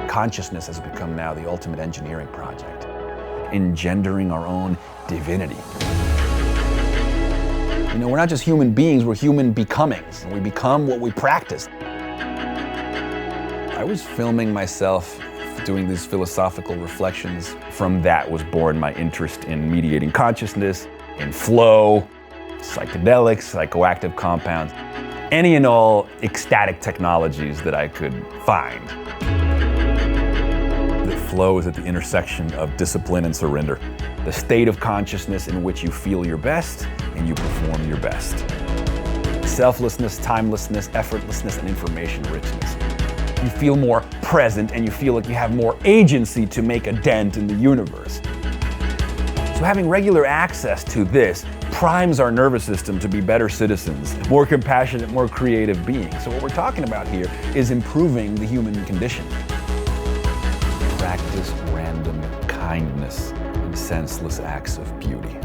Consciousness has become now the ultimate engineering project, engendering our own divinity. You know, we're not just human beings, we're human becomings. And we become what we practice. I was filming myself doing these philosophical reflections. From that was born my interest in mediating consciousness, in flow, psychedelics, psychoactive compounds, any and all ecstatic technologies that I could find. The flow is at the intersection of discipline and surrender, the state of consciousness in which you feel your best and you perform your best. Selflessness, timelessness, effortlessness, and information richness. You feel more present and you feel like you have more agency to make a dent in the universe. So having regular access to this primes our nervous system to be better citizens, more compassionate, more creative beings. So what we're talking about here is improving the human condition. Practice random kindness and senseless acts of beauty.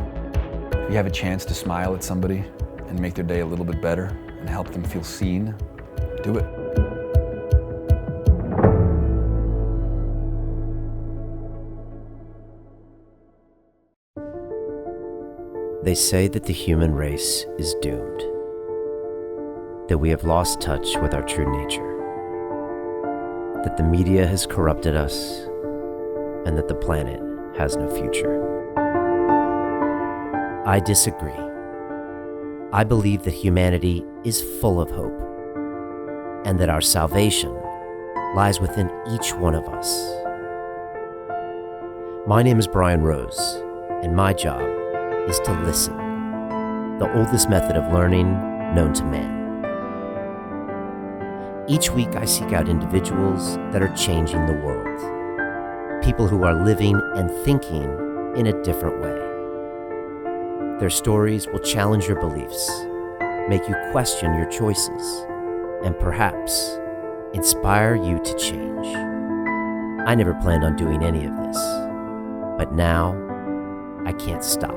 If you have a chance to smile at somebody and make their day a little bit better and help them feel seen, do it. They say that the human race is doomed, that we have lost touch with our true nature, that the media has corrupted us, and that the planet has no future. I disagree. I believe that humanity is full of hope, and that our salvation lies within each one of us. My name is Brian Rose, and my job is to listen, the oldest method of learning known to man. Each week I seek out individuals that are changing the world, people who are living and thinking in a different way. Their stories will challenge your beliefs, make you question your choices, and perhaps inspire you to change. I never planned on doing any of this, but now I can't stop.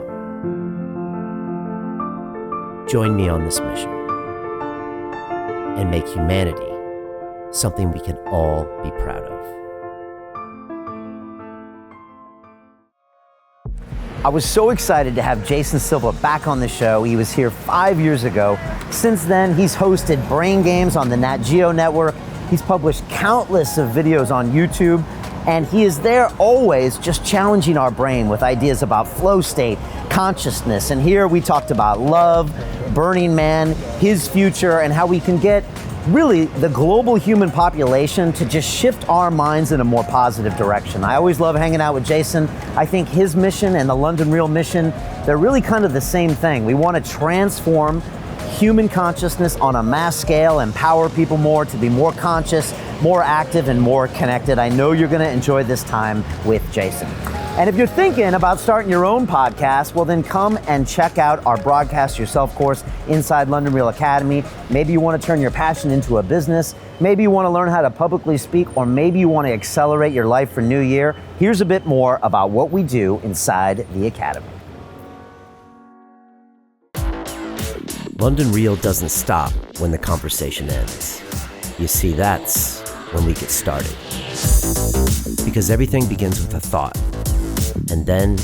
Join me on this mission and make humanity something we can all be proud of. I was so excited to have Jason Silva back on the show. He was here 5 years ago. Since then, he's hosted Brain Games on the Nat Geo network. He's published countless of videos on YouTube, and he is there always just challenging our brain with ideas about flow state, consciousness, and here we talked about love, Burning Man, his future, and how we can get really the global human population to just shift our minds in a more positive direction. I always love hanging out with Jason. I think his mission and the London Real mission, they're really kind of the same thing. We want to transform human consciousness on a mass scale, empower people more to be more conscious, more active, and more connected. I know you're going to enjoy this time with Jason. And if you're thinking about starting your own podcast, well then come and check out our Broadcast Yourself course inside London Real Academy. Maybe you want to turn your passion into a business. Maybe you want to learn how to publicly speak, or maybe you want to accelerate your life for New Year. Here's a bit more about what we do inside the Academy. London Real doesn't stop when the conversation ends. You see, that's when we get started. Because everything begins with a thought, and then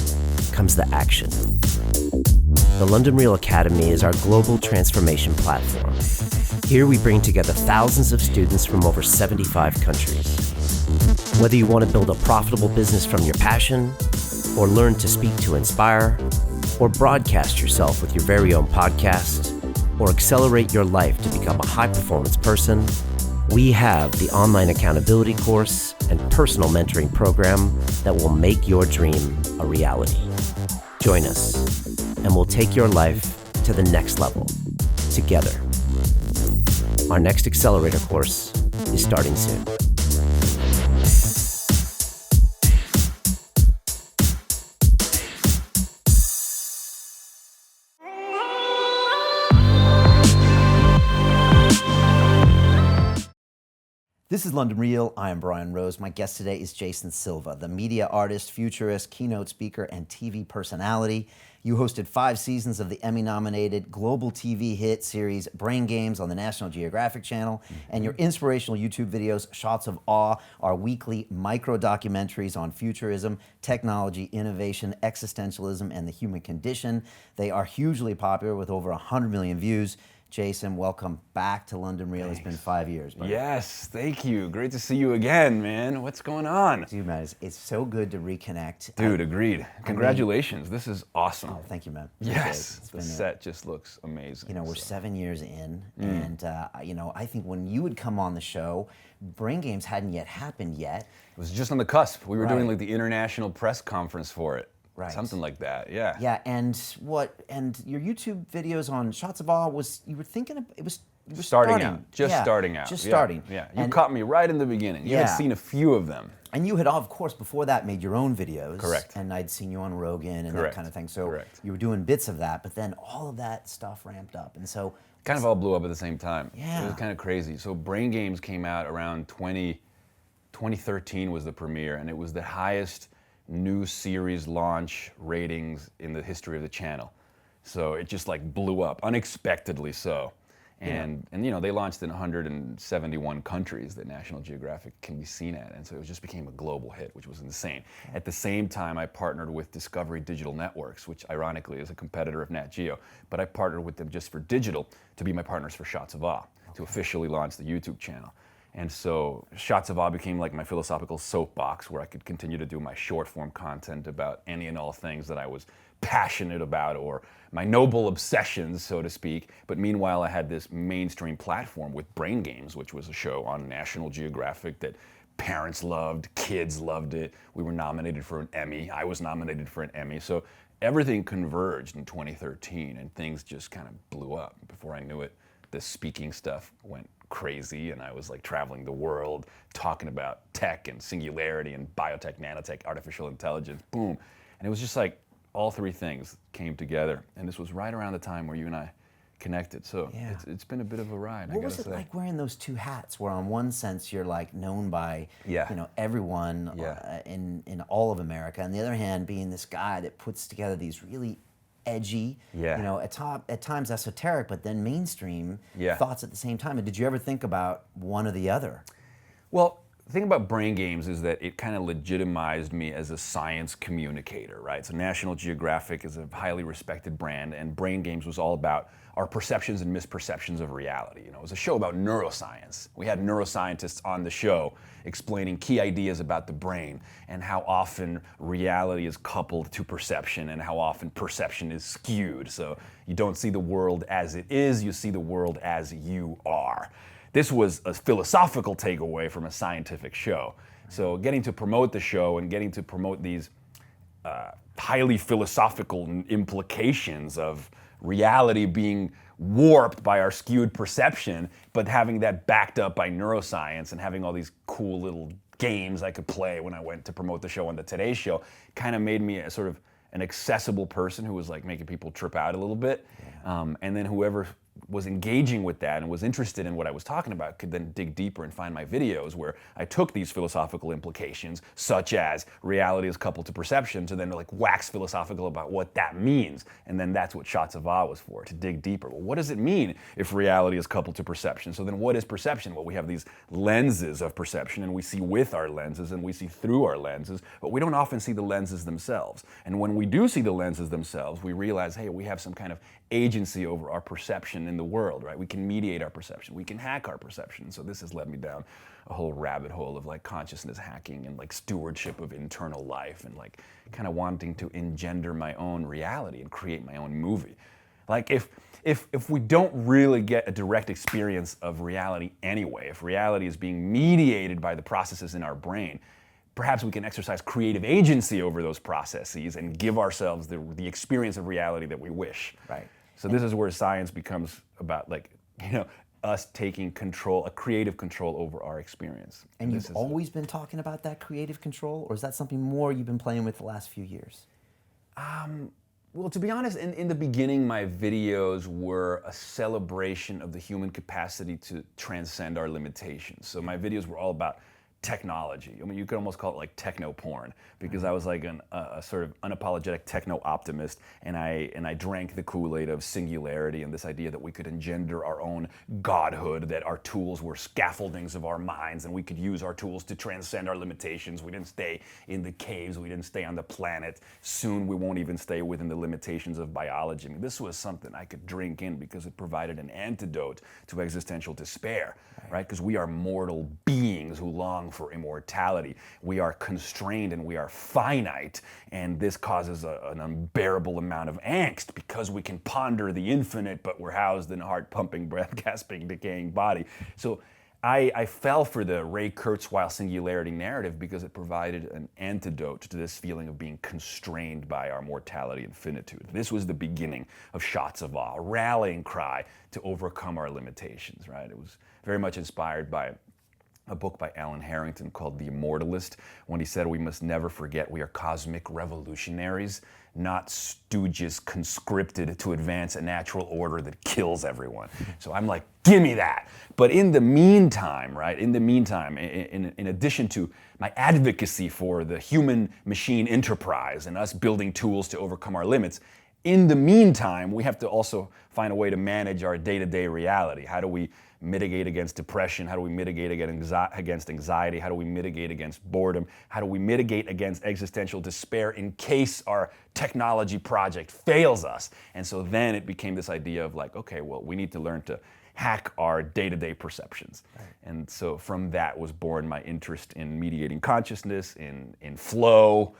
comes the action. The London Real Academy is our global transformation platform. Here we bring together thousands of students from over 75 countries. Whether you want to build a profitable business from your passion, or learn to speak to inspire, or broadcast yourself with your very own podcast, or accelerate your life to become a high-performance person, we have the online accountability course and personal mentoring program that will make your dream a reality. Join us, and we'll take your life to the next level, together. Our next accelerator course is starting soon. This is London Real. I am Brian Rose. My guest today is Jason Silva, the media artist, futurist, keynote speaker, and TV personality. You hosted 5 seasons of the Emmy-nominated global TV hit series Brain Games on the National Geographic Channel, and your inspirational YouTube videos, Shots of Awe, are weekly micro-documentaries on futurism, technology, innovation, existentialism, and the human condition. They are hugely popular with over 100 million views. Jason, welcome back to London Real. Thanks. It's been 5 years. Buddy. Yes, thank you. Great to see you again, man. What's going on? Dude, man, it's so good to reconnect. Dude, agreed. Congratulations. This is awesome. Oh, thank you, man. Yes, It's the been, set just looks amazing. You know, we're 7 years in, and you know, I think when you would come on the show, Brain Games hadn't yet happened yet. It was just on the cusp. We were Right. doing like the international press conference for it. Right. Something like that, yeah. Yeah, and your YouTube videos on Shots of Awe you were Starting out. Just Yeah, starting out. Just Yeah, starting. Yeah, you And- caught me right in the beginning. You had Yeah. seen a few of them. And you had, of course, before that made your own videos. Correct. And I'd seen you on Rogan and that Correct. kind of thing. So Correct. you were doing bits of that, but then all of that stuff ramped up. And so Kind of all blew up at the same time. Yeah. It was kind of crazy. So Brain Games came out around 2013 was the premiere, and it was the highest new series launch ratings in the history of the channel. So it just like blew up, unexpectedly so. And you know, they launched in 171 countries that National Geographic can be seen at, and so it just became a global hit, which was insane. At the same time, I partnered with Discovery Digital Networks, which ironically is a competitor of Nat Geo, but I partnered with them just for digital to be my partners for Shots of Awe, to officially launch the YouTube channel. And so Shots of Awe became like my philosophical soapbox where I could continue to do my short form content about any and all things that I was passionate about, or my noble obsessions, so to speak. But meanwhile, I had this mainstream platform with Brain Games, which was a show on National Geographic that parents loved, kids loved it. We were nominated for an Emmy. I was nominated for an Emmy. So everything converged in 2013, and things just kind of blew up. Before I knew it, the speaking stuff went crazy, and I was like traveling the world talking about tech and singularity and biotech, nanotech, artificial intelligence, boom. And it was just like all 3 things came together, and this was right around the time where you and I connected. So Yeah. it's been a bit of a ride. what was it like wearing those 2 hats, where on one sense you're like known by Yeah. you know everyone Yeah. in all of America, and the other hand being this guy that puts together these really edgy, Yeah. you know, at times esoteric, but then mainstream Yeah. thoughts at the same time. And did you ever think about one or the other? Well, the thing about Brain Games is that it kind of legitimized me as a science communicator, right? So National Geographic is a highly respected brand, and Brain Games was all about our perceptions and misperceptions of reality. You know, it was a show about neuroscience. We had neuroscientists on the show explaining key ideas about the brain and how often reality is coupled to perception and how often perception is skewed. So you don't see the world as it is, you see the world as you are. This was a philosophical takeaway from a scientific show. So getting to promote the show and getting to promote these highly philosophical implications of reality being warped by our skewed perception, but having that backed up by neuroscience and having all these cool little games I could play when I went to promote the show on the Today Show kind of made me a sort of an accessible person who was like making people trip out a little bit. And then whoever was engaging with that and was interested in what I was talking about could then dig deeper and find my videos where I took these philosophical implications, such as reality is coupled to perception, to then like wax philosophical about what that means. And then that's what Shots of Awe was for, to dig deeper. Well, what does it mean if reality is coupled to perception? So then what is perception? Well, we have these lenses of perception, and we see with our lenses and we see through our lenses, but we don't often see the lenses themselves. And when we do see the lenses themselves, we realize, hey, we have some kind of agency over our perception in the world, right? We can mediate our perception. We can hack our perception. So this has led me down a whole rabbit hole of like consciousness hacking and like stewardship of internal life and like kind of wanting to engender my own reality and create my own movie. Like if we don't really get a direct experience of reality anyway, if reality is being mediated by the processes in our brain, perhaps we can exercise creative agency over those processes and give ourselves the experience of reality that we wish. Right. So this is where science becomes about like, you know, us taking control, a creative control over our experience. And you've always been talking about that creative control, or is that something more you've been playing with the last few years? Well, to be honest, in the beginning, my videos were a celebration of the human capacity to transcend our limitations. So my videos were all about technology. I mean, you could almost call it like techno porn, because I was like a sort of unapologetic techno optimist, and I drank the Kool-Aid of singularity and this idea that we could engender our own godhood, that our tools were scaffoldings of our minds, and we could use our tools to transcend our limitations. We didn't stay in the caves, we didn't stay on the planet. Soon we won't even stay within the limitations of biology. I mean, this was something I could drink in because it provided an antidote to existential despair, right? Because we are mortal beings who long for immortality. We are constrained and we are finite, and this causes an unbearable amount of angst because we can ponder the infinite, but we're housed in a heart-pumping, breath-gasping, decaying body. So I fell for the Ray Kurzweil singularity narrative because it provided an antidote to this feeling of being constrained by our mortality and finitude. This was the beginning of Shots of Awe, a rallying cry to overcome our limitations, right? It was very much inspired by a book by Alan Harrington called The Immortalist, when he said we must never forget we are cosmic revolutionaries, not stooges conscripted to advance a natural order that kills everyone. So I'm like, give me that. But in the meantime, right, in addition to my advocacy for the human-machine enterprise and us building tools to overcome our limits, in the meantime, we have to also find a way to manage our day-to-day reality. How do we mitigate against depression? How do we mitigate against anxiety? How do we mitigate against boredom? How do we mitigate against existential despair in case our technology project fails us? And so then it became this idea of like, okay, well, we need to learn to hack our day-to-day perceptions. Right. And so from that was born my interest in mediating consciousness, in flow,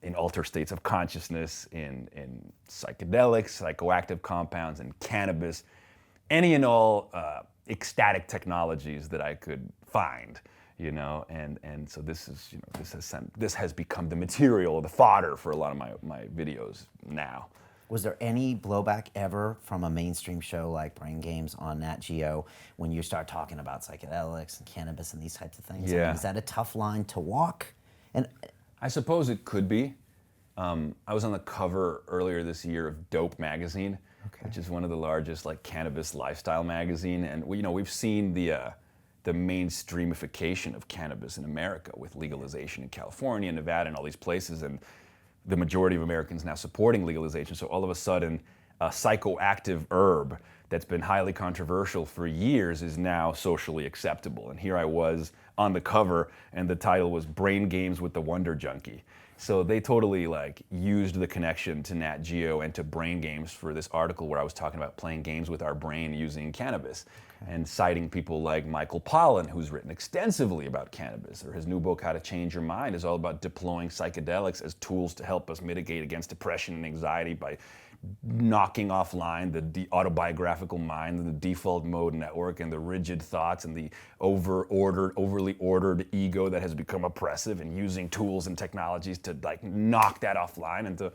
in altered states of consciousness, in psychedelics, psychoactive compounds, and cannabis, any and all ecstatic technologies that I could find, you know, and so this is, you know, this has become the material, the fodder for a lot of my videos now. Was there any blowback ever from a mainstream show like Brain Games on Nat Geo when you start talking about psychedelics and cannabis and these types of things? Yeah. I mean, is that a tough line to walk? And I suppose it could be. I was on the cover earlier this year of Dope magazine, which is one of the largest like cannabis lifestyle magazine, and we've seen the mainstreamification of cannabis in America with legalization in California, Nevada, and all these places, and the majority of Americans now supporting legalization. So all of a sudden, a psychoactive herb that's been highly controversial for years is now socially acceptable. And here I was on the cover, and the title was Brain Games with the Wonder Junkie. So they totally like used the connection to Nat Geo and to Brain Games for this article where I was talking about playing games with our brain using cannabis, and citing people like Michael Pollan, who's written extensively about cannabis, or his new book, How to Change Your Mind, is all about deploying psychedelics as tools to help us mitigate against depression and anxiety by knocking offline the autobiographical mind and the default mode network and the rigid thoughts and the overly ordered ego that has become oppressive, and using tools and technologies to like knock that offline. And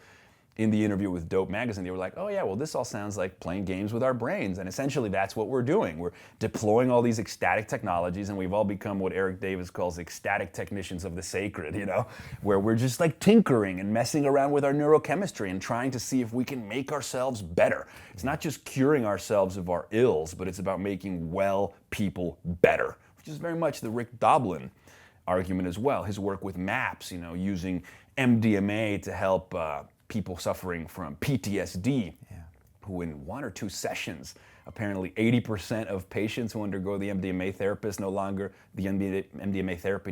in the interview with Dope magazine, they were like, oh yeah, well, this all sounds like playing games with our brains. And essentially that's what we're doing. We're deploying all these ecstatic technologies, and we've all become what Eric Davis calls ecstatic technicians of the sacred, you know, where we're just like tinkering and messing around with our neurochemistry and trying to see if we can make ourselves better. It's not just curing ourselves of our ills, but it's about making well people better, which is very much the Rick Doblin argument as well. His work with MAPS, you know, using MDMA to help people suffering from PTSD, who in 1 or 2 sessions, apparently 80% of patients who undergo the MDMA therapy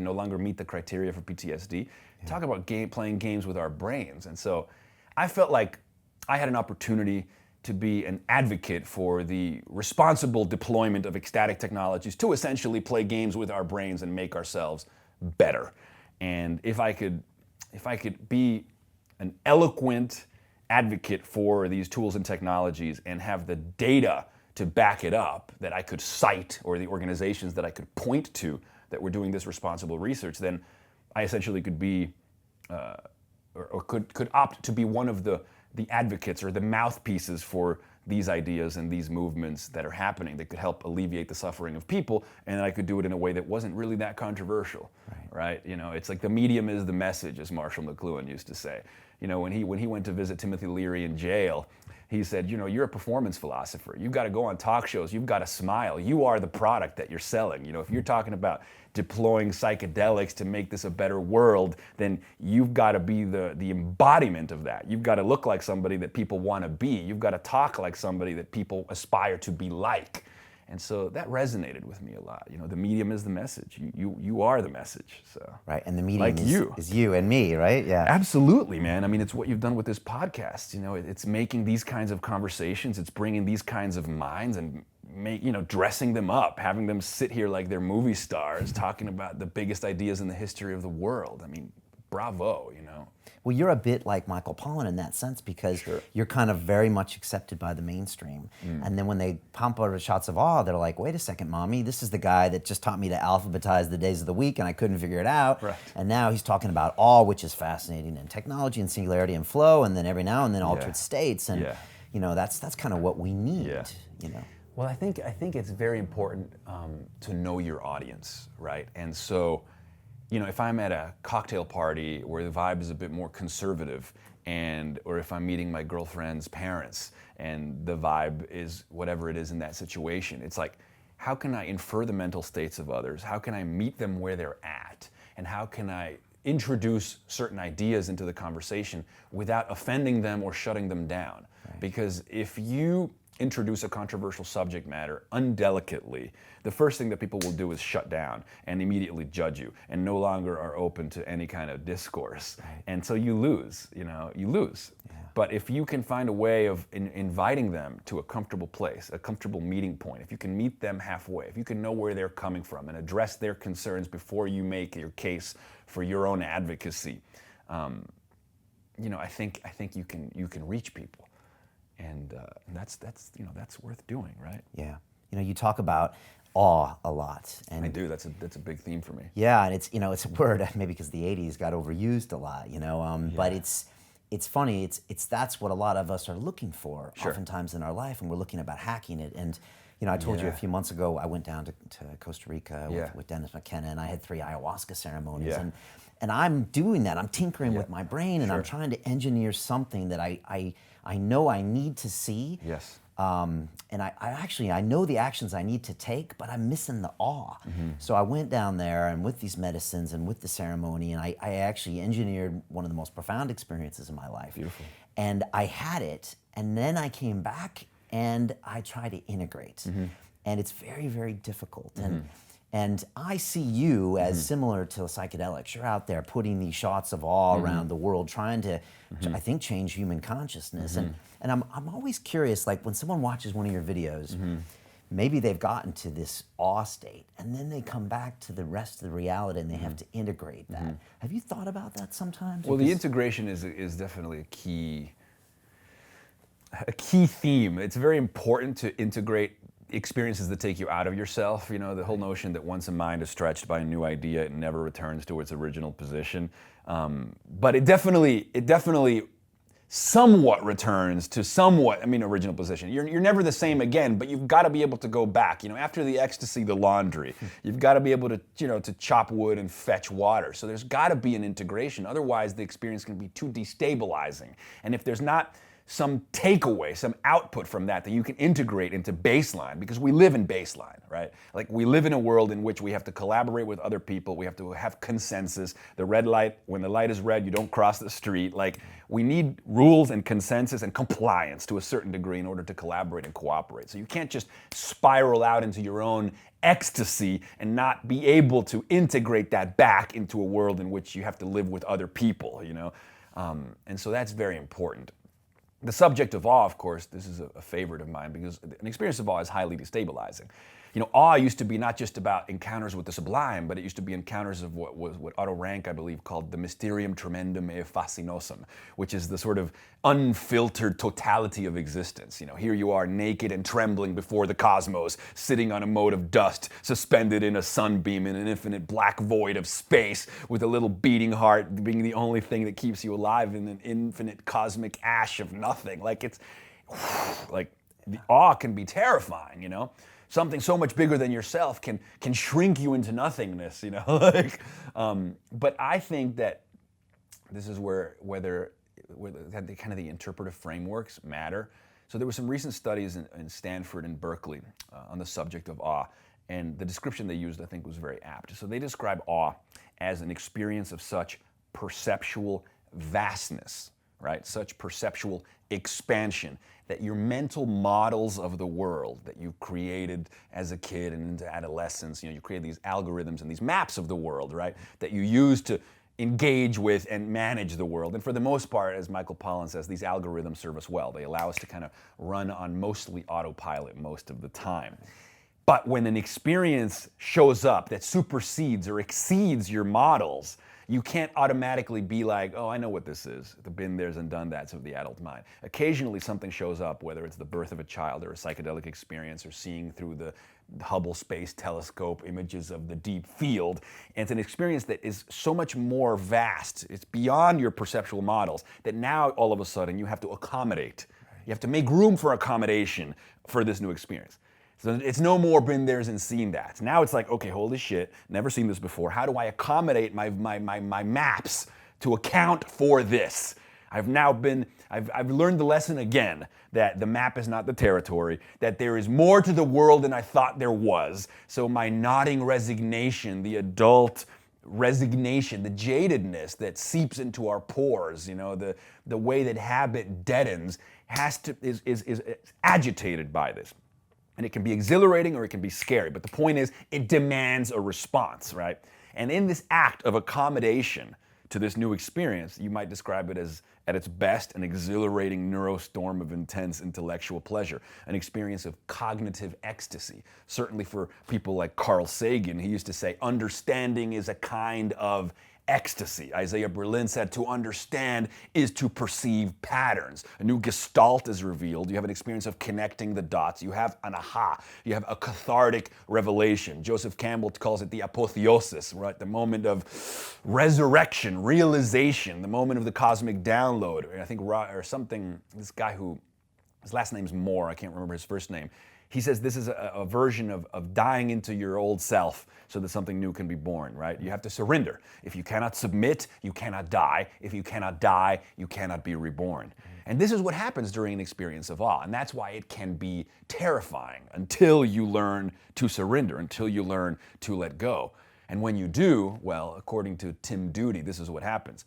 no longer meet the criteria for PTSD. Talk about playing games with our brains. And so I felt like I had an opportunity to be an advocate for the responsible deployment of ecstatic technologies to essentially play games with our brains and make ourselves better. And if I could be an eloquent advocate for these tools and technologies and have the data to back it up that I could cite, or the organizations that I could point to that were doing this responsible research, then I essentially could be, could opt to be one of the advocates or the mouthpieces for these ideas and these movements that are happening that could help alleviate the suffering of people, and I could do it in a way that wasn't really that controversial, right? You know, it's like the medium is the message, as Marshall McLuhan used to say. You know, when he went to visit Timothy Leary in jail, he said, you know, you're a performance philosopher. You've got to go on talk shows. You've got to smile. You are the product that you're selling. You know, if you're talking about deploying psychedelics to make this a better world, then you've got to be the embodiment of that. You've got to look like somebody that people want to be. You've got to talk like somebody that people aspire to be like. And so that resonated with me a lot. You know, the medium is the message. You are the message. So right, and the medium like is you and me, right? Yeah, absolutely, man. I mean, it's what you've done with this podcast. You know, it's making these kinds of conversations. It's bringing these kinds of minds and dressing them up, having them sit here like they're movie stars, talking about the biggest ideas in the history of the world. I mean, bravo, you know. Well, you're a bit like Michael Pollan in that sense, because you're kind of very much accepted by the mainstream. And then when they pump out shots of awe, they're like, wait a second, mommy, this is the guy that just taught me to alphabetize the days of the week and I couldn't figure it out. Right. And now he's talking about awe, which is fascinating, and technology and singularity and flow, and then every now and then altered states. And you know, that's kind of what we need, you know. Well, I think it's very important to know your audience, right? And so, you know, if I'm at a cocktail party where the vibe is a bit more conservative, or if I'm meeting my girlfriend's parents and the vibe is whatever it is in that situation, it's like, how can I infer the mental states of others? How can I meet them where they're at? And how can I introduce certain ideas into the conversation without offending them or shutting them down? Right. Because if you introduce a controversial subject matter undelicately, the first thing that people will do is shut down and immediately judge you and no longer are open to any kind of discourse. Right. And so you lose, you lose. Yeah. But if you can find a way of inviting them to a comfortable place, a comfortable meeting point, if you can meet them halfway, if you can know where they're coming from and address their concerns before you make your case for your own advocacy, I think you can reach people. And that's worth doing, right? Yeah. You know, you talk about awe a lot. And I do. That's a big theme for me. Yeah, and it's a word maybe because the '80s got overused a lot. But it's funny. It's that's what a lot of us are looking for oftentimes in our life, and we're looking about hacking it. And I told you a few months ago I went down to Costa Rica with Dennis McKenna, and I had 3 ayahuasca ceremonies. Yeah. And I'm doing that. I'm tinkering with my brain, and I'm trying to engineer something that I know I need to see. Yes. And I know the actions I need to take, but I'm missing the awe. Mm-hmm. So I went down there, and with these medicines and with the ceremony, and I actually engineered one of the most profound experiences in my life. Beautiful. And I had it, and then I came back and I tried to integrate. Mm-hmm. And it's very, very difficult. Mm-hmm. And I see you as similar to psychedelics. You're out there putting these shots of awe around the world, trying to, I think, change human consciousness. And I'm always curious, like when someone watches one of your videos, maybe they've gotten to this awe state, and then they come back to the rest of the reality, and they have to integrate that. Have you thought about that sometimes? Well, the integration is definitely a key theme. It's very important to integrate experiences that take you out of yourself. The whole notion that once a mind is stretched by a new idea, it never returns to its original position. But it definitely somewhat returns to original position. You're never the same again, but you've got to be able to go back. After the ecstasy, the laundry, you've got to be able to, to chop wood and fetch water. So there's got to be an integration. Otherwise, the experience can be too destabilizing. And if there's not some takeaway, some output from that you can integrate into baseline, because we live in baseline, right? Like we live in a world in which we have to collaborate with other people, we have to have consensus. The red light, when the light is red, you don't cross the street. Like we need rules and consensus and compliance to a certain degree in order to collaborate and cooperate. So you can't just spiral out into your own ecstasy and not be able to integrate that back into a world in which you have to live with other people, and so that's very important. The subject of awe, of course, this is a favorite of mine because an experience of awe is highly destabilizing. Awe used to be not just about encounters with the sublime, but it used to be encounters of what Otto Rank, I believe, called the mysterium tremendum e fascinosum, which is the sort of unfiltered totality of existence. Here you are naked and trembling before the cosmos, sitting on a mote of dust, suspended in a sunbeam in an infinite black void of space, with a little beating heart being the only thing that keeps you alive in an infinite cosmic ash of nothing. The awe can be terrifying, you know? Something so much bigger than yourself can shrink you into nothingness, you know? But I think that this is where kind of the interpretive frameworks matter. So there were some recent studies in Stanford and Berkeley on the subject of awe, and the description they used, I think, was very apt. So they describe awe as an experience of such perceptual vastness, right? Such perceptual expansion that your mental models of the world that you created as a kid and into adolescence, you create these algorithms and these maps of the world, right? That you use to engage with and manage the world. And for the most part, as Michael Pollan says, these algorithms serve us well. They allow us to kind of run on mostly autopilot most of the time. But when an experience shows up that supersedes or exceeds your models, you can't automatically be like, oh, I know what this is. The been there's and done that's of the adult mind. Occasionally something shows up, whether it's the birth of a child or a psychedelic experience or seeing through the Hubble Space Telescope images of the deep field. And it's an experience that is so much more vast. It's beyond your perceptual models that now all of a sudden you have to accommodate. You have to make room for accommodation for this new experience. So it's no more been there's and seen that. Now it's like, okay, holy shit, never seen this before. How do I accommodate my maps to account for this? I've learned the lesson again that the map is not the territory, that there is more to the world than I thought there was. So my nodding resignation, the adult resignation, the jadedness that seeps into our pores, the way that habit deadens, is agitated by this. And it can be exhilarating or it can be scary, but the point is it demands a response, right? And in this act of accommodation to this new experience, you might describe it as, at its best, an exhilarating neurostorm of intense intellectual pleasure, an experience of cognitive ecstasy. Certainly for people like Carl Sagan, he used to say, understanding is a kind of ecstasy. Isaiah Berlin said, to understand is to perceive patterns. A new gestalt is revealed. You have an experience of connecting the dots. You have an aha. You have a cathartic revelation. Joseph Campbell calls it the apotheosis, right? The moment of resurrection, realization, the moment of the cosmic download. I think, or something, this guy who, his last name's Moore, I can't remember his first name. He says this is a version of dying into your old self so that something new can be born, right? You have to surrender. If you cannot submit, you cannot die. If you cannot die, you cannot be reborn. And this is what happens during an experience of awe. And that's why it can be terrifying until you learn to surrender, until you learn to let go. And when you do, well, according to Tim Doody, this is what happens.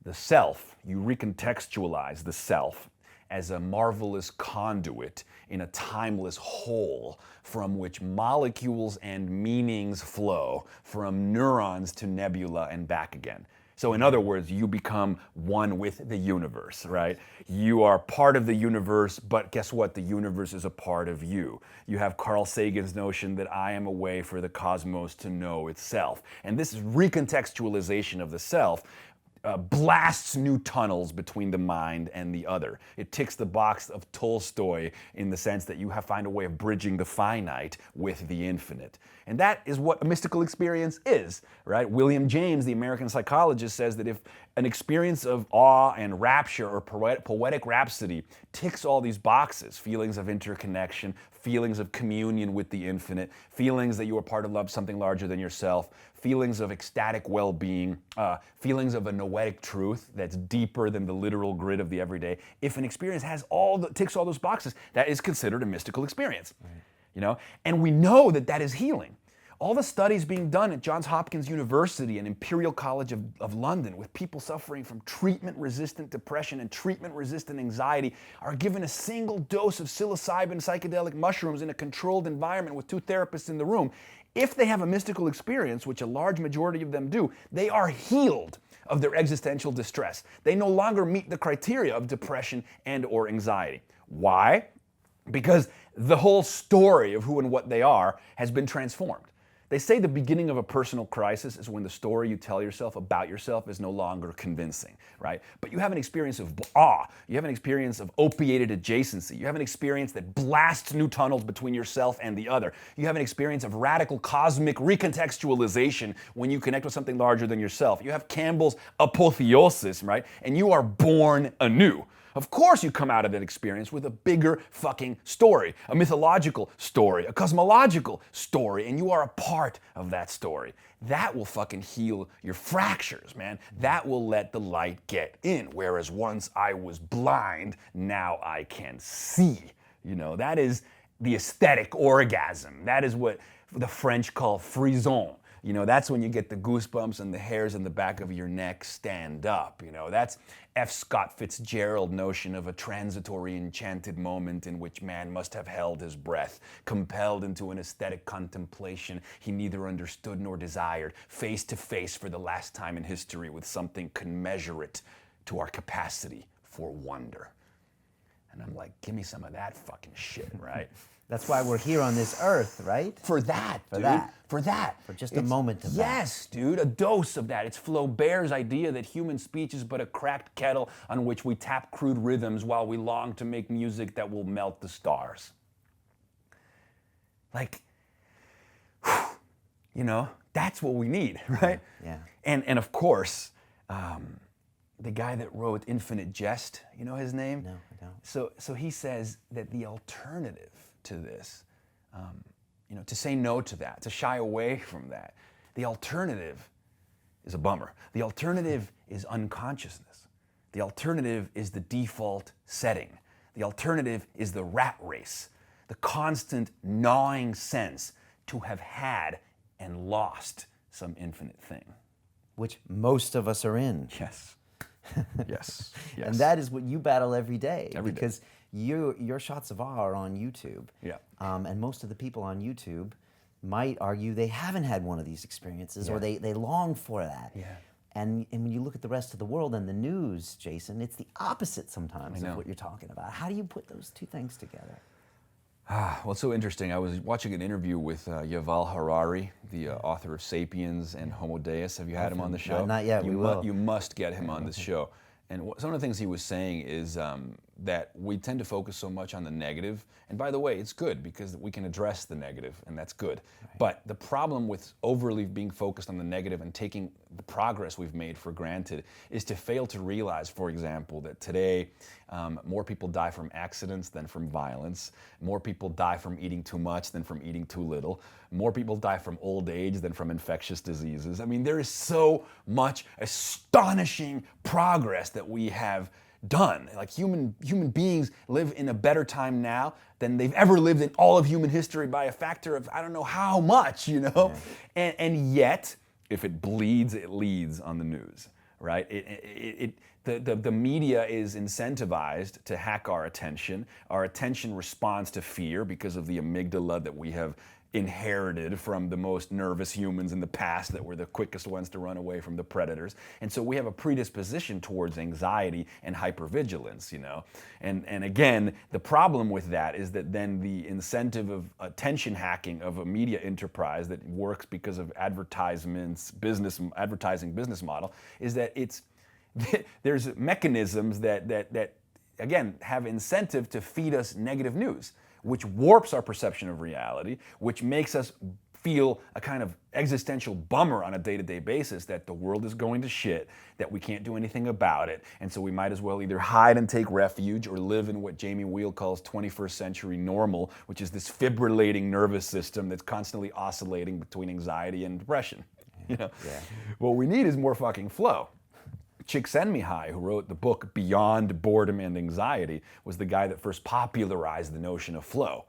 The self, you recontextualize the self as a marvelous conduit in a timeless whole from which molecules and meanings flow from neurons to nebula and back again. So in other words, you become one with the universe, right? You are part of the universe, but guess what? The universe is a part of you. You have Carl Sagan's notion that I am a way for the cosmos to know itself. And this recontextualization of the self blasts new tunnels between the mind and the other. It ticks the box of Tolstoy in the sense that you find a way of bridging the finite with the infinite. And that is what a mystical experience is, right? William James, the American psychologist, says that if an experience of awe and rapture or poetic rhapsody ticks all these boxes, feelings of interconnection, feelings of communion with the infinite, feelings that you are part of something larger than yourself, feelings of ecstatic well-being, feelings of a noetic truth that's deeper than the literal grid of the everyday. If an experience has ticks all those boxes, that is considered a mystical experience. Right. And we know that that is healing. All the studies being done at Johns Hopkins University and Imperial College of London with people suffering from treatment-resistant depression and treatment-resistant anxiety are given a single dose of psilocybin psychedelic mushrooms in a controlled environment with 2 therapists in the room. If they have a mystical experience, which a large majority of them do, they are healed of their existential distress. They no longer meet the criteria of depression and or anxiety. Why? Because the whole story of who and what they are has been transformed. They say the beginning of a personal crisis is when the story you tell yourself about yourself is no longer convincing, right? But you have an experience of awe. You have an experience of opiated adjacency. You have an experience that blasts new tunnels between yourself and the other. You have an experience of radical cosmic recontextualization when you connect with something larger than yourself. You have Campbell's apotheosis, right? And you are born anew. Of course you come out of that experience with a bigger fucking story, a mythological story, a cosmological story, and you are a part of that story. That will fucking heal your fractures, man. That will let the light get in. Whereas once I was blind, now I can see. You know, that is the aesthetic orgasm. That is what the French call frisson. You know, that's when you get the goosebumps and the hairs in the back of your neck stand up. You know, that's F. Scott Fitzgerald notion of a transitory enchanted moment in which man must have held his breath, compelled into an aesthetic contemplation he neither understood nor desired, face to face for the last time in history with something commensurate to our capacity for wonder. And I'm like, give me some of that fucking shit, right? That's why we're here on this earth, right? For that, dude. For that. For just a moment of that. Yes, dude, a dose of that. It's Flaubert's idea that human speech is but a cracked kettle on which we tap crude rhythms while we long to make music that will melt the stars. Like, you know, that's what we need, right? Yeah. And of course, the guy that wrote Infinite Jest, you know his name? No, I don't. So he says that the alternative to this, you know, to say no to that, to shy away from that, the alternative is a bummer. The alternative is unconsciousness. The alternative is the default setting. The alternative is the rat race, the constant gnawing sense to have had and lost some infinite thing. Which most of us are in. Yes. Yes. Yes. And that is what you battle every day. Every day. Because your shots of awe are on YouTube. Yeah. And most of the people on YouTube might argue they haven't had one of these experiences, or Yeah. they long for that. Yeah. And when you look at the rest of the world and the news, Jason, it's the opposite sometimes I know. of what you're talking about. How do you put those two things together? Well, it's so interesting. I was watching an interview with Yuval Harari, the author of *Sapiens* and *Homo Deus*. Have you had him on the show? Not yet. We will. You must get him on this show. And some of the things he was saying is that we tend to focus so much on the negative. And by the way, it's good because we can address the negative, and that's good. Right. But the problem with overly being focused on the negative and taking the progress we've made for granted is to fail to realize, for example, that today more people die from accidents than from violence. More people die from eating too much than from eating too little. More people die from old age than from infectious diseases. I mean, there is so much astonishing progress that we have done. Like human beings live in a better time now than they've ever lived in all of human history by a factor of I don't know how much, you know? Yeah. And yet, if it bleeds, it leads on the news, right? The media is incentivized to hack our attention. Our attention responds to fear because of the amygdala that we have inherited from the most nervous humans in the past that were the quickest ones to run away from the predators. And so we have a predisposition towards anxiety and hypervigilance, you know. And again, the problem with that is that then the incentive of attention hacking of a media enterprise that works because of advertising business model is that there's mechanisms that again have incentive to feed us negative news, which warps our perception of reality, which makes us feel a kind of existential bummer on a day-to-day basis that the world is going to shit, that we can't do anything about it, and so we might as well either hide and take refuge or live in what Jamie Wheal calls 21st century normal, which is this fibrillating nervous system that's constantly oscillating between anxiety and depression. You know? Yeah. What we need is more fucking flow. Csikszentmihalyi, who wrote the book Beyond Boredom and Anxiety, was the guy that first popularized the notion of flow,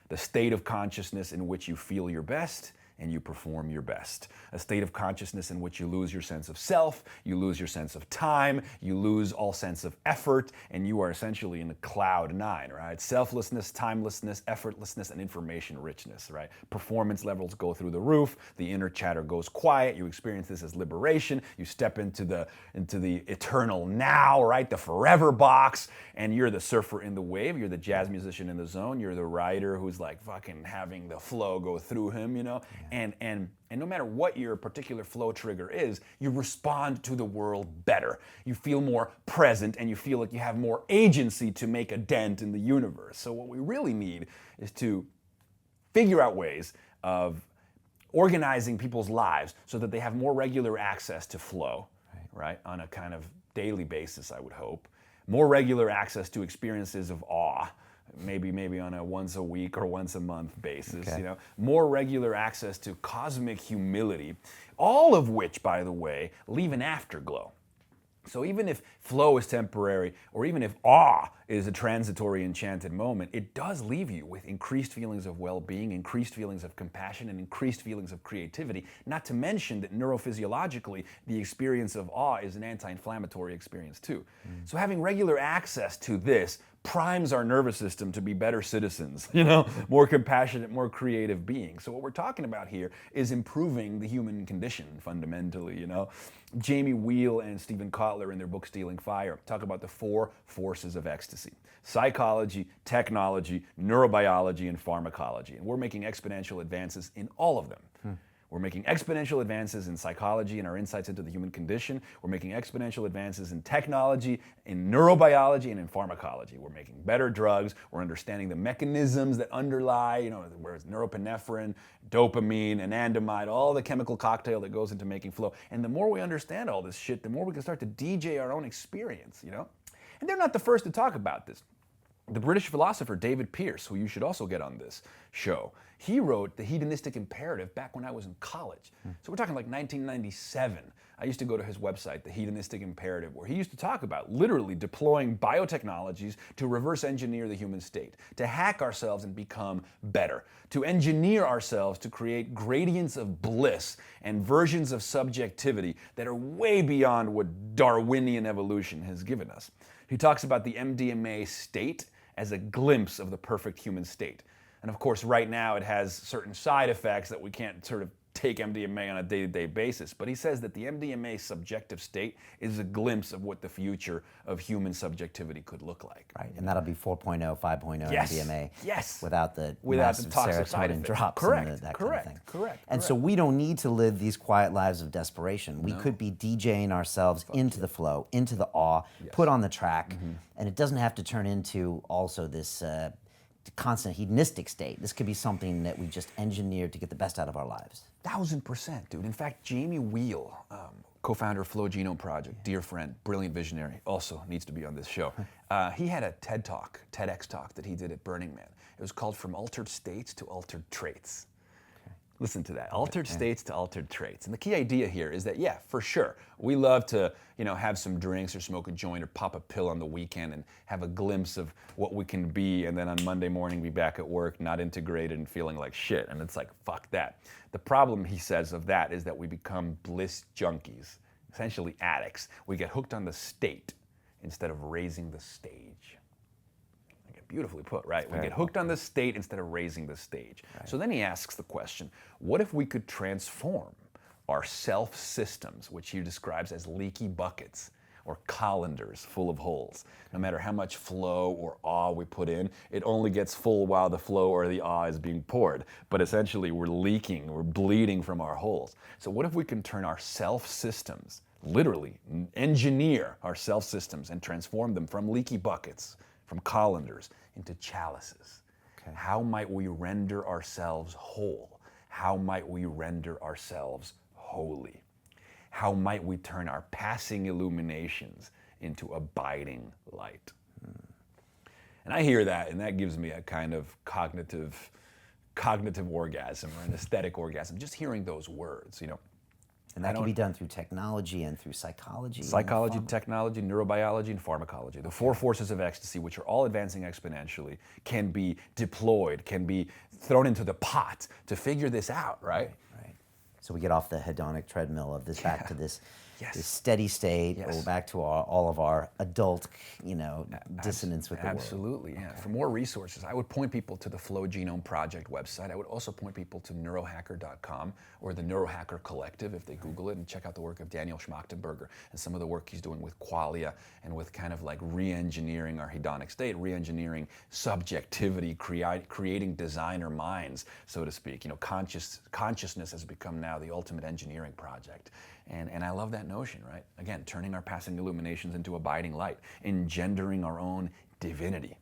the state of consciousness in which you feel your best and you perform your best. A state of consciousness in which you lose your sense of self, you lose your sense of time, you lose all sense of effort, and you are essentially in cloud nine, right? Selflessness, timelessness, effortlessness, and information richness, right? Performance levels go through the roof, the inner chatter goes quiet, you experience this as liberation, you step into the eternal now, right? The forever box, and you're the surfer in the wave, you're the jazz musician in the zone, you're the writer who's like fucking having the flow go through him, you know? And no matter what your particular flow trigger is, you respond to the world better. You feel more present and you feel like you have more agency to make a dent in the universe. So what we really need is to figure out ways of organizing people's lives so that they have more regular access to flow, right? On a kind of daily basis, I would hope. more regular access to experiences of awe, maybe on a once a week or once a month basis, more regular access to cosmic humility, all of which, by the way, leave an afterglow. So even if flow is temporary, or even if awe is a transitory enchanted moment, it does leave you with increased feelings of well-being, increased feelings of compassion, and increased feelings of creativity, not to mention that neurophysiologically, the experience of awe is an anti-inflammatory experience too. So having regular access to this primes our nervous system to be better citizens, more compassionate, more creative beings. So what we're talking about here is improving the human condition fundamentally, Jamie Wheal and Stephen Kotler in their book Stealing Fire talk about the 4 forces of ecstasy: psychology, technology, neurobiology, and pharmacology. And we're making exponential advances in all of them. We're making exponential advances in psychology and our insights into the human condition. We're making exponential advances in technology, in neurobiology, and in pharmacology. We're making better drugs. We're understanding the mechanisms that underlie, whereas norepinephrine, dopamine, anandamide, all the chemical cocktail that goes into making flow. And the more we understand all this shit, the more we can start to DJ our own experience, And they're not the first to talk about this. The British philosopher David Pearce, who you should also get on this show, he wrote The Hedonistic Imperative back when I was in college. So we're talking like 1997. I used to go to his website, The Hedonistic Imperative, where he used to talk about literally deploying biotechnologies to reverse engineer the human state, to hack ourselves and become better, to engineer ourselves to create gradients of bliss and versions of subjectivity that are way beyond what Darwinian evolution has given us. He talks about the MDMA state as a glimpse of the perfect human state. And of course, right now it has certain side effects that we can't sort of take MDMA on a day-to-day basis. But he says that the MDMA subjective state is a glimpse of what the future of human subjectivity could look like. Right, and that'll be 4.0, 5.0 MDMA. Yes. Without the toxic serotonin side effects. drops Correct. and that Correct. kind of thing. Correct. And so we don't need to live these quiet lives of desperation. We could be DJing ourselves into the flow, into the awe, put on the track, and it doesn't have to turn into also this constant hedonistic state. This could be something that we just engineered to get the best out of our lives. 1000%, dude. In fact, Jamie Wheal, co-founder of Flow Genome Project, dear friend, brilliant visionary, also needs to be on this show. He had a TEDx talk that he did at Burning Man. It was called From Altered States to Altered Traits. Listen to that, altered states to altered traits. And the key idea here is that, for sure, we love to, have some drinks or smoke a joint or pop a pill on the weekend and have a glimpse of what we can be, and then on Monday morning be back at work, not integrated and feeling like shit. And it's like, fuck that. The problem, he says, of that is that we become bliss junkies, essentially addicts. We get hooked on the state instead of raising the stage. Beautifully put, right? We get hooked on the state instead of raising the stage. Right. So then he asks the question, what if we could transform our self-systems, which he describes as leaky buckets or colanders full of holes? No matter how much flow or awe we put in, it only gets full while the flow or the awe is being poured. But essentially we're leaking, we're bleeding from our holes. So what if we can turn our self-systems, literally engineer our self-systems and transform them from leaky buckets, from colanders, into chalices? How might we render ourselves whole? How might we render ourselves holy? How might we turn our passing illuminations into abiding light? And I hear that, and that gives me a kind of cognitive orgasm or an aesthetic orgasm, just hearing those words, And that can be done through technology and through psychology. Psychology, technology, neurobiology, and pharmacology. The 4 forces of ecstasy, which are all advancing exponentially, can be deployed, can be thrown into the pot to figure this out, right? Right. So we get off the hedonic treadmill of this back to this steady state, or back to all of our adult, dissonance with the world. Absolutely, yeah. For more resources, I would point people to the Flow Genome Project website. I would also point people to neurohacker.com or the Neurohacker Collective if they Google it and check out the work of Daniel Schmachtenberger and some of the work he's doing with qualia and with kind of like re-engineering our hedonic state, re-engineering subjectivity, creating designer minds, so to speak. Consciousness has become now the ultimate engineering project. And I love that notion, right? Again, turning our passing illuminations into abiding light, engendering our own divinity.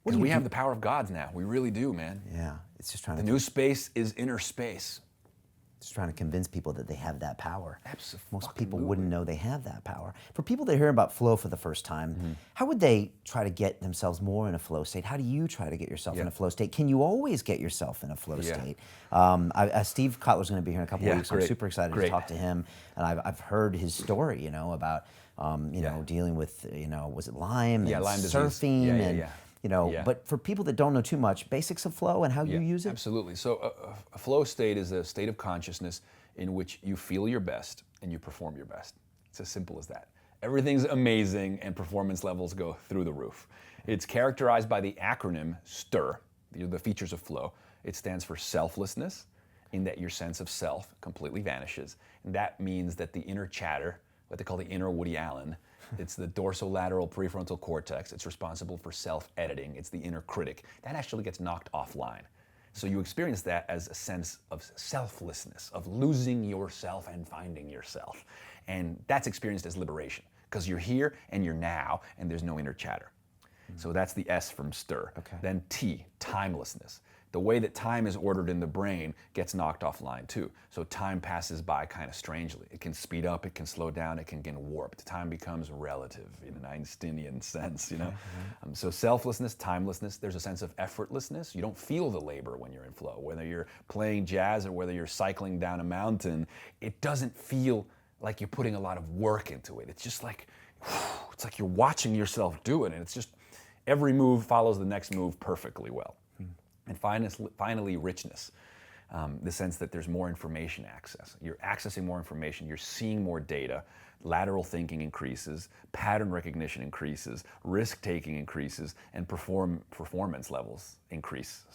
Because we have the power of gods now. We really do, man. Yeah, it's just trying The new space is inner space. Just trying to convince people that they have that power. Absolutely. Most people wouldn't know they have that power. For people that hear about flow for the first time, how would they try to get themselves more in a flow state? How do you try to get yourself in a flow state? Can you always get yourself in a flow state? Steve Kotler's going to be here in a couple of weeks. I'm super excited to talk to him, and I've heard his story, about dealing with, was it Lyme and Lyme surfing disease. But for people that don't know too much, basics of flow and how you use it? Absolutely. So a flow state is a state of consciousness in which you feel your best and you perform your best. It's as simple as that. Everything's amazing and performance levels go through the roof. It's characterized by the acronym STIR, the features of flow. It stands for selflessness, in that your sense of self completely vanishes. And that means that the inner chatter, what they call the inner Woody Allen, it's the dorsolateral prefrontal cortex. It's responsible for self-editing. It's the inner critic. That actually gets knocked offline. So you experience that as a sense of selflessness, of losing yourself and finding yourself. And that's experienced as liberation, because you're here and you're now, and there's no inner chatter. So that's the S from STIR. Okay. Then T, timelessness. The way that time is ordered in the brain gets knocked offline too. So time passes by kind of strangely. It can speed up, it can slow down, it can get warped. Time becomes relative in an Einsteinian sense, So selflessness, timelessness, there's a sense of effortlessness. You don't feel the labor when you're in flow. Whether you're playing jazz or whether you're cycling down a mountain, it doesn't feel like you're putting a lot of work into it. It's just like, it's like you're watching yourself do it, and it's just, every move follows the next move perfectly well. And finally, richness, the sense that there's more information access. You're accessing more information, you're seeing more data, lateral thinking increases, pattern recognition increases, risk-taking increases, and performance levels increase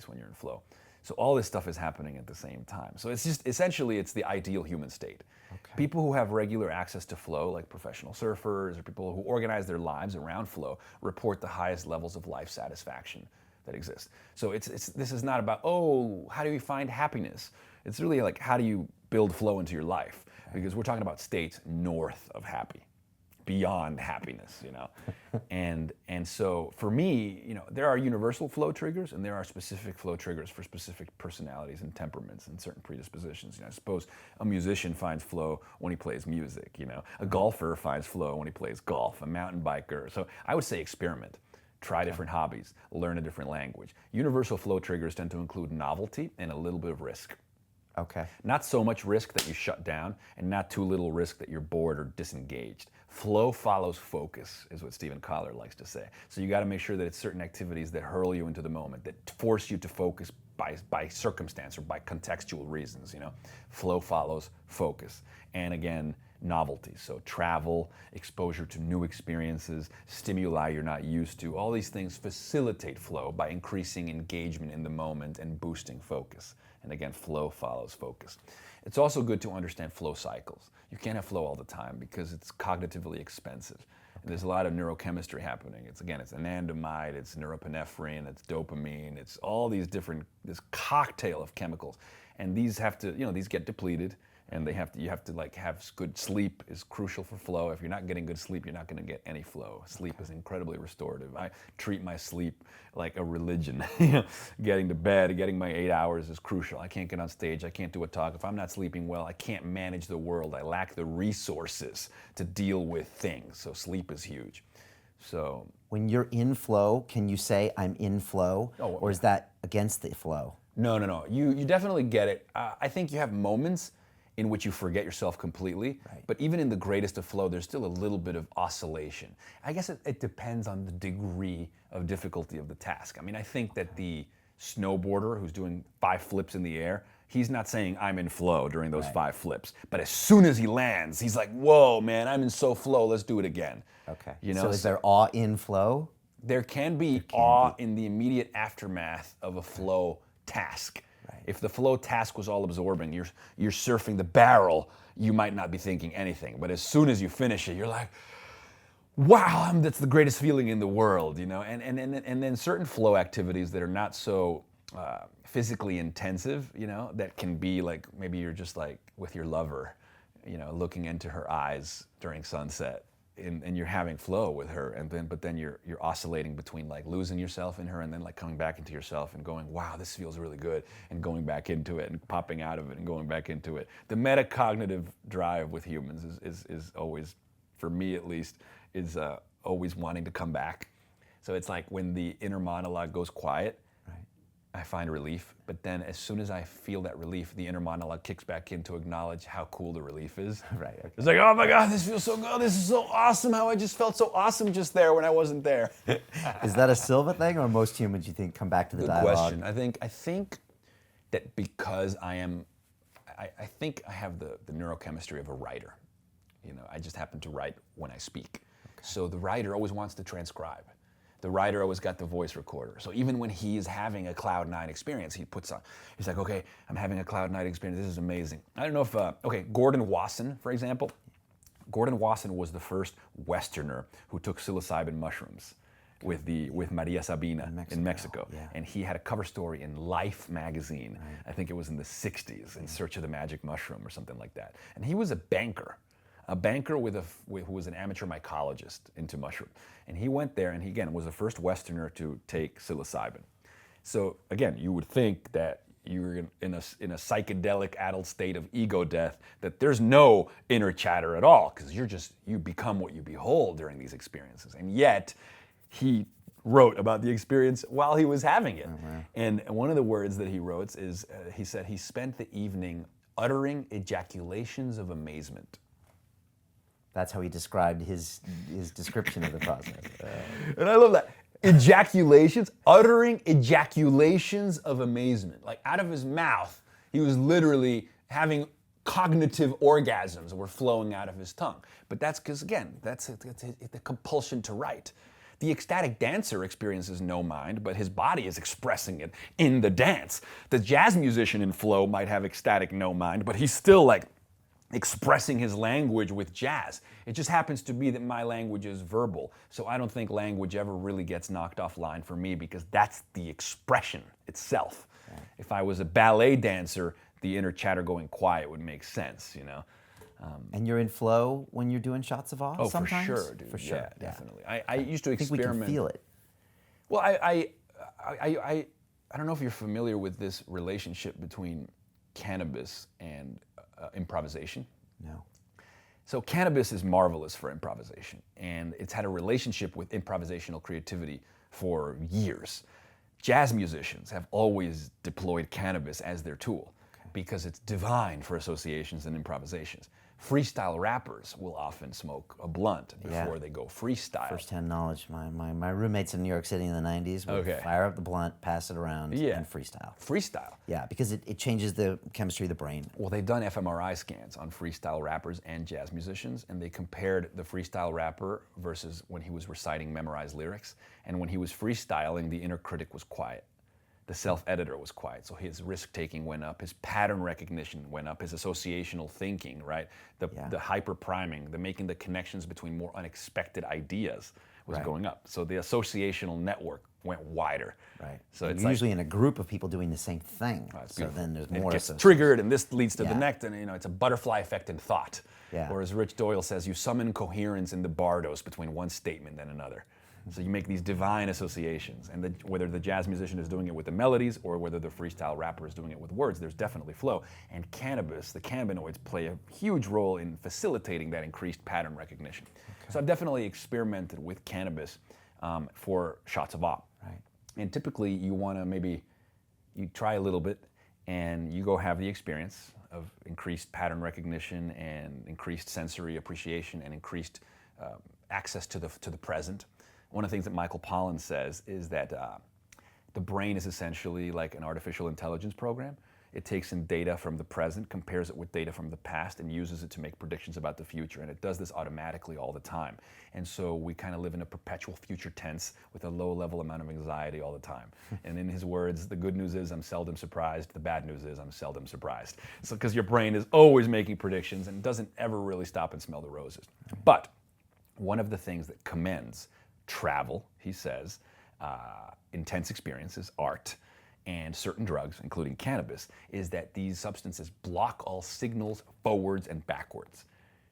when you're in flow. So all this stuff is happening at the same time. So it's just, essentially, it's the ideal human state. Okay. People who have regular access to flow, like professional surfers or people who organize their lives around flow, report the highest levels of life satisfaction that exist. So this is not about, how do you find happiness? It's really like, how do you build flow into your life? Because we're talking about states north of happy, beyond happiness, And so for me, there are universal flow triggers and there are specific flow triggers for specific personalities and temperaments and certain predispositions. I suppose a musician finds flow when he plays music, a golfer finds flow when he plays golf, a mountain biker. So I would say experiment. Try different hobbies, learn a different language. Universal flow triggers tend to include novelty and a little bit of risk. Okay. Not so much risk that you shut down, and not too little risk that you're bored or disengaged. Flow follows focus, is what Stephen Kotler likes to say. So you got to make sure that it's certain activities that hurl you into the moment, that force you to focus by circumstance or by contextual reasons. Flow follows focus. And again, novelty. So travel, exposure to new experiences, stimuli you're not used to, all these things facilitate flow by increasing engagement in the moment and boosting focus. And again, flow follows focus. It's also good to understand flow cycles. You can't have flow all the time because it's cognitively expensive. And there's a lot of neurochemistry happening. It's anandamide, it's norepinephrine, it's dopamine, it's all these different, this cocktail of chemicals. And these have to, these get depleted. And you have to have good sleep is crucial for flow. If you're not getting good sleep, you're not going to get any flow. Sleep is incredibly restorative. I treat my sleep like a religion. Getting to bed, getting my 8 hours is crucial. I can't get on stage. I can't do a talk. If I'm not sleeping well, I can't manage the world. I lack the resources to deal with things. So sleep is huge. So when you're in flow, can you say I'm in flow, or is that against the flow? No. You definitely get it. I think you have moments in which you forget yourself completely. Right. But even in the greatest of flow, there's still a little bit of oscillation. I guess it depends on the degree of difficulty of the task. I mean, I think that the snowboarder who's doing 5 flips in the air, he's not saying I'm in flow during those 5 flips. But as soon as he lands, he's like, whoa, man, I'm in so flow, let's do it again. Okay. So is there awe in flow? There can be awe in the immediate aftermath of a flow task. Right. If the flow task was all absorbing, you're surfing the barrel, you might not be thinking anything. But as soon as you finish it, you're like, wow, that's the greatest feeling in the world, And then certain flow activities that are not so physically intensive, that can be like, maybe you're just like with your lover, looking into her eyes during sunset. and you're having flow with her, but then you're oscillating between like losing yourself in her and then like coming back into yourself and going, wow, this feels really good, and going back into it and popping out of it and going back into it. The metacognitive drive with humans is always, for me at least, is always wanting to come back. So it's like when the inner monologue goes quiet, I find relief, but then as soon as I feel that relief, the inner monologue kicks back in to acknowledge how cool the relief is. Right. Okay. It's like, oh my God, this feels so good. This is so awesome. How I just felt so awesome just there when I wasn't there. Is that a Silva thing, or most humans, you think, come back to the dialogue? Good question. I think that because I think I have the neurochemistry of a writer. You know, I just happen to write when I speak. Okay. So the writer always wants to transcribe. The writer always got the voice recorder. So even when he is having a cloud nine experience, he's like, okay, I'm having a cloud nine experience. This is amazing. I don't know if, Gordon Wasson, for example. Gordon Wasson was the first Westerner who took psilocybin mushrooms with Maria Sabina in Mexico. Yeah. And he had a cover story in Life magazine. Right. I think it was in the 60s, In Search of the Magic Mushroom or something like that. And he was a banker who was an amateur mycologist into mushroom. And he went there and he, again, was the first Westerner to take psilocybin. So again, you would think that you're in a psychedelic addled state of ego death, that there's no inner chatter at all, because you become what you behold during these experiences. And yet, he wrote about the experience while he was having it. Oh, wow. And one of the words that he wrote is, he said he spent the evening uttering ejaculations of amazement. That's how he described his description of the process. And I love that. Ejaculations, uttering ejaculations of amazement. Like out of his mouth, he was literally having cognitive orgasms that were flowing out of his tongue. But that's because, again, that's the compulsion to write. The ecstatic dancer experiences no mind, but his body is expressing it in the dance. The jazz musician in flow might have ecstatic no mind, but he's still like expressing his language with jazz. It just happens to be that my language is verbal, so I don't think language ever really gets knocked offline for me, because that's the expression itself. Right. If I was a ballet dancer, the inner chatter going quiet would make sense, you know. And you're in flow when you're doing shots of awe sometimes? For sure, dude. For sure. Yeah, definitely. I used to experiment. I think we can feel it. Well, I don't know if you're familiar with this relationship between cannabis and improvisation. No. So cannabis is marvelous for improvisation, and it's had a relationship with improvisational creativity for years. Jazz musicians have always deployed cannabis as their tool because it's divine for associations and improvisations. Freestyle rappers will often smoke a blunt before they go freestyle. First-hand knowledge. My roommates in New York City in the 90s would fire up the blunt, pass it around, and freestyle. Freestyle. Yeah, because it changes the chemistry of the brain. Well, they've done fMRI scans on freestyle rappers and jazz musicians, and they compared the freestyle rapper versus when he was reciting memorized lyrics. And when he was freestyling, the inner critic was quiet. The self-editor was quiet, so his risk-taking went up, his pattern recognition went up, his associational thinking, right? The hyper-priming, the making the connections between more unexpected ideas was going up. So the associational network went wider. Right. So and it's you're usually in a group of people doing the same thing. Oh, so then there's and more it gets triggered, and this leads to the next, and it's a butterfly effect in thought. Yeah. Or as Rich Doyle says, you summon coherence in the bardos between one statement and another. So you make these divine associations, and whether the jazz musician is doing it with the melodies or whether the freestyle rapper is doing it with words, there's definitely flow. And cannabis, the cannabinoids, play a huge role in facilitating that increased pattern recognition. Okay. So I've definitely experimented with cannabis for shots of awe. Right. And typically you want to you try a little bit and you go have the experience of increased pattern recognition and increased sensory appreciation and increased access to the present. One of the things that Michael Pollan says is that the brain is essentially like an artificial intelligence program. It takes in data from the present, compares it with data from the past, and uses it to make predictions about the future. And it does this automatically all the time. And so we kind of live in a perpetual future tense with a low level amount of anxiety all the time. And in his words, the good news is I'm seldom surprised. The bad news is I'm seldom surprised. So because your brain is always making predictions and doesn't ever really stop and smell the roses. But one of the things that commends travel, he says, intense experiences, art, and certain drugs, including cannabis, is that these substances block all signals forwards and backwards.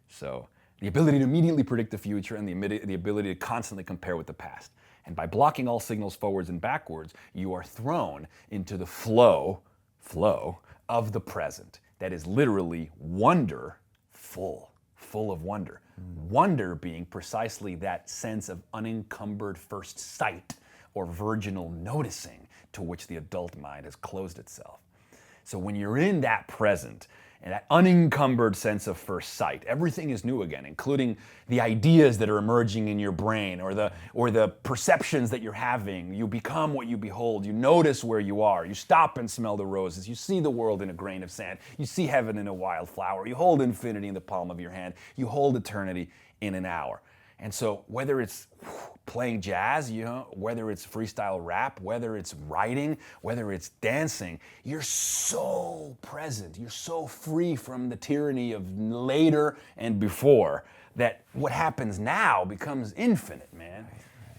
So the ability to immediately predict the future, and the ability to constantly compare with the past. And by blocking all signals forwards and backwards, you are thrown into the flow of the present. That is literally wonderful, full of wonder. Wonder being precisely that sense of unencumbered first sight or virginal noticing to which the adult mind has closed itself. So when you're in that present, and that unencumbered sense of first sight, everything is new again, including the ideas that are emerging in your brain or the perceptions that you're having. You become what you behold. You notice where you are. You stop and smell the roses. You see the world in a grain of sand. You see heaven in a wildflower. You hold infinity in the palm of your hand. You hold eternity in an hour. And so whether it's playing jazz, whether it's freestyle rap, whether it's writing, whether it's dancing, you're so present. You're so free from the tyranny of later and before that what happens now becomes infinite, man.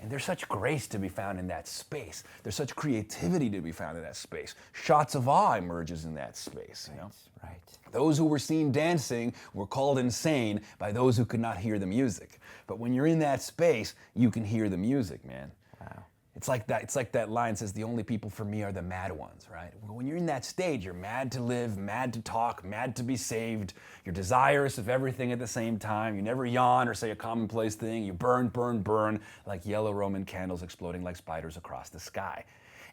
And there's such grace to be found in that space. There's such creativity to be found in that space. Shots of awe emerges in that space. Right. Those who were seen dancing were called insane by those who could not hear the music. But when you're in that space, you can hear the music, man. Wow. It's like that line says, the only people for me are the mad ones, right? When you're in that stage, you're mad to live, mad to talk, mad to be saved. You're desirous of everything at the same time. You never yawn or say a commonplace thing. You burn, burn, burn like yellow Roman candles exploding like spiders across the sky.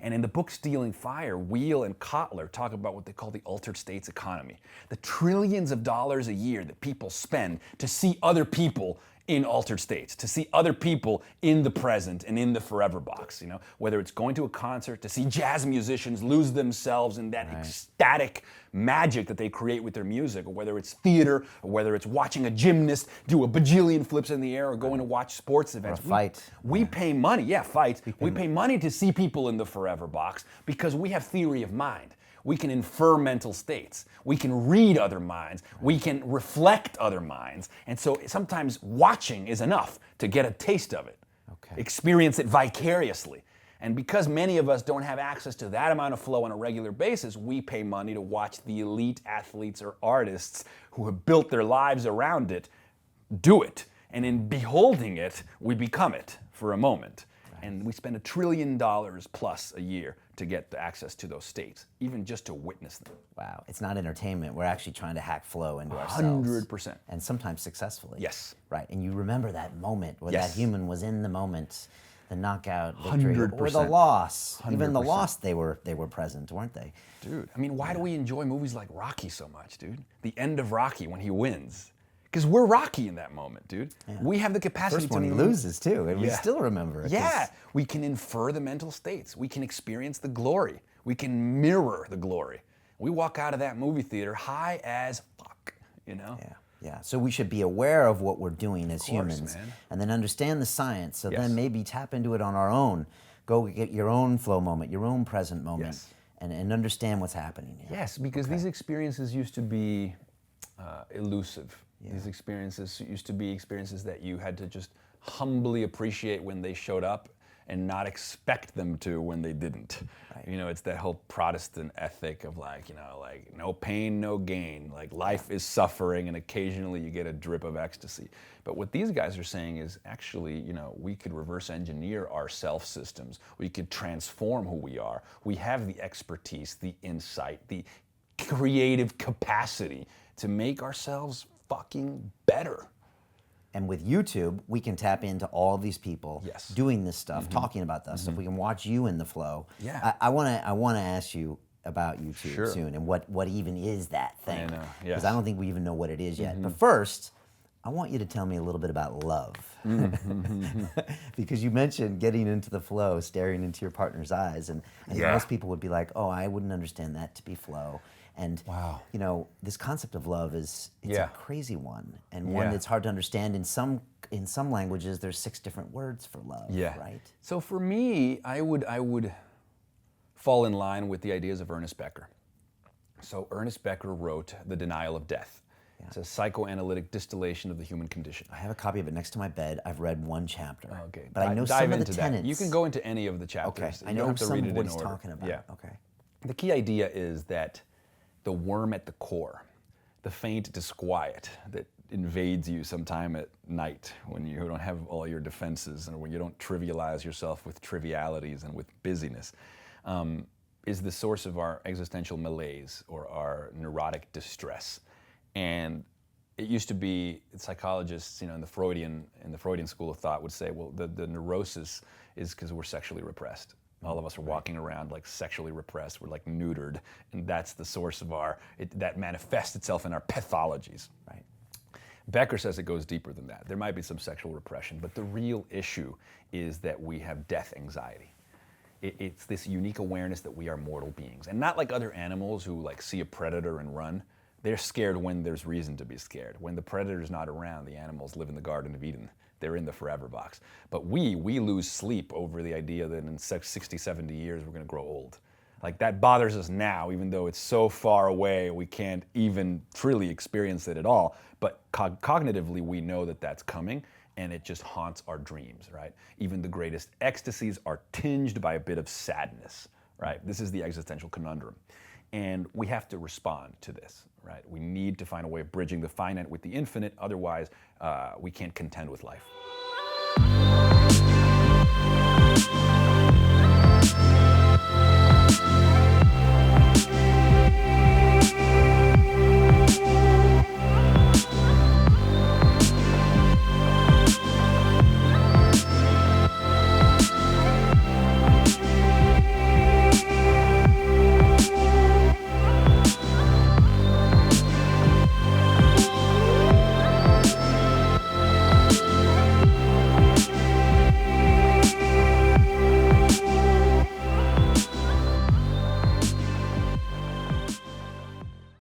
And in the book Stealing Fire, Wheel and Kotler talk about what they call the altered states economy. The trillions of dollars a year that people spend to see other people in altered states, to see other people in the present and in the forever box, whether it's going to a concert, to see jazz musicians lose themselves in that ecstatic magic that they create with their music, or whether it's theater, or whether it's watching a gymnast do a bajillion flips in the air, or going to watch sports events. Or a fight. We pay money, fights. We pay money to see people in the forever box because we have theory of mind. We can infer mental states. We can read other minds. We can reflect other minds. And so sometimes watching is enough to get a taste of it. Okay. Experience it vicariously. And because many of us don't have access to that amount of flow on a regular basis, we pay money to watch the elite athletes or artists who have built their lives around it do it. And in beholding it, we become it for a moment. And we spend $1 trillion plus a year to get the access to those states, even just to witness them. Wow, it's not entertainment. We're actually trying to hack flow into ourselves. 100%. And sometimes successfully. Yes. Right, and you remember that moment where Yes. that human was in the moment, the knockout victory, 100%. or the loss. 100%. Even the loss, they were present, weren't they? Dude, I mean, why do we enjoy movies like Rocky so much, dude? The end of Rocky when he wins. Because we're Rocky in that moment, dude. Yeah. We have the capacity First to... one he loses too, and we Yeah. still remember it. Yeah, we can infer the mental states. We can experience the glory. We can mirror the glory. We walk out of that movie theater high as fuck, Yeah. So we should be aware of what we're doing as course, humans, man. and then understand the science. So Yes. then maybe tap into it on our own. Go get your own flow moment, your own present moment, Yes. and understand what's happening here. Yes, because these experiences used to be elusive. Yeah. These experiences used to be experiences that you had to just humbly appreciate when they showed up and not expect them to when they didn't. Right. It's that whole Protestant ethic of like no pain, no gain. Like life is suffering and occasionally you get a drip of ecstasy. But what these guys are saying is actually, we could reverse engineer our self systems. We could transform who we are. We have the expertise, the insight, the creative capacity to make ourselves fucking better. And with YouTube, we can tap into all of these people Yes. doing this stuff, talking about that stuff. We can watch you in the flow. Yeah. I want to ask you about YouTube Sure. soon and what even is that thing. I know, Because yes. I don't think we even know what it is yet. But first, I want you to tell me a little bit about love. Because you mentioned getting into the flow, staring into your partner's eyes. And Yeah. most people would be like, oh, I wouldn't understand that to be flow. And Wow. this concept of love it's Yeah. a crazy one, and one Yeah. that's hard to understand. In some languages, there's 6 different words for love. Yeah. Right. So for me, I would fall in line with the ideas of Ernest Becker. So Ernest Becker wrote The Denial of Death. Yeah. It's a psychoanalytic distillation of the human condition. I have a copy of it next to my bed. I've read one chapter. Okay. But I know Dive some of the into that. tenets. You can go into any of the Okay. chapters. I You know don't have to some read of it what in he's order. talking about. Yeah. Okay. The key idea is that the worm at the core, the faint disquiet that invades you sometime at night when you don't have all your defenses and when you don't trivialize yourself with trivialities and with busyness, is the source of our existential malaise or our neurotic distress. And it used to be psychologists, in the Freudian school of thought would say, well, the neurosis is because we're sexually repressed. All of us are walking around like sexually repressed. We're like neutered, and that's the source of that manifests itself in our pathologies. Right. Becker says it goes deeper than that. There might be some sexual repression, but the real issue is that we have death anxiety. It's this unique awareness that we are mortal beings, and not like other animals who like see a predator and run. They're scared when there's reason to be scared. When the predator's not around, the animals live in the Garden of Eden. They're in the forever box. But we lose sleep over the idea that in 60, 70 years we're gonna grow old. Like that bothers us now, even though it's so far away, we can't even truly experience it at all. But cognitively, we know that that's coming, and it just haunts our dreams, right? Even the greatest ecstasies are tinged by a bit of sadness, right? This is the existential conundrum. And we have to respond to this, right? We need to find a way of bridging the finite with the infinite, otherwise we can't contend with life.